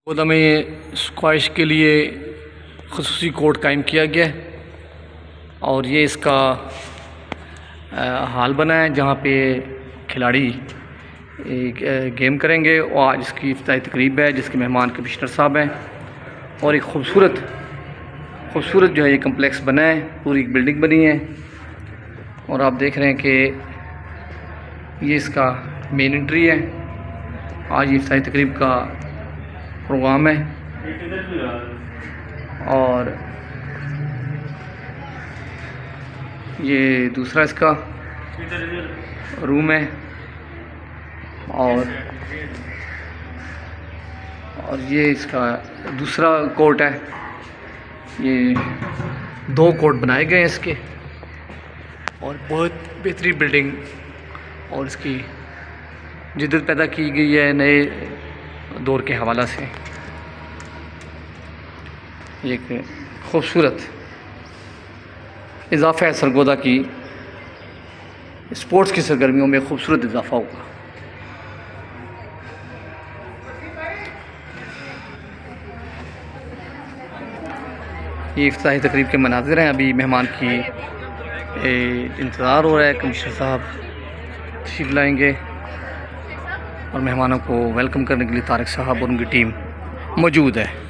गोदा में स्क्वाश के लिए ख़ुसूसी कोर्ट कायम किया गया है और ये इसका हाल बना है जहाँ पे खिलाड़ी गेम करेंगे और आज इसकी इफ्ताही तकरीब है जिसके मेहमान कमिश्नर साहब हैं और एक खूबसूरत जो है ये कम्प्लेक्स बना है, पूरी एक बिल्डिंग बनी है और आप देख रहे हैं कि ये इसका मेन एंट्री है। आज ये इफ्ताही तकरीब का प्रोग्राम है और ये दूसरा इसका रूम है और ये इसका दूसरा कोर्ट है। ये 2 कोर्ट बनाए गए हैं इसके और बहुत बेहतरीन बिल्डिंग और इसकी जिद्दत पैदा की गई है नए दौर के हवाला से। एक खूबसूरत इजाफ़ा है सरगोदा की स्पोर्ट्स की सरगर्मियों में खूबसूरत इजाफ़ा होगा। ये इफ्ताही तकरीब के मनाज़िर हैं। अभी मेहमान की इंतज़ार हो रहा है, कमिश्नर साहब तशरीफ़ लाएंगे और मेहमानों को वेलकम करने के लिए तारिक साहब और उनकी टीम मौजूद है।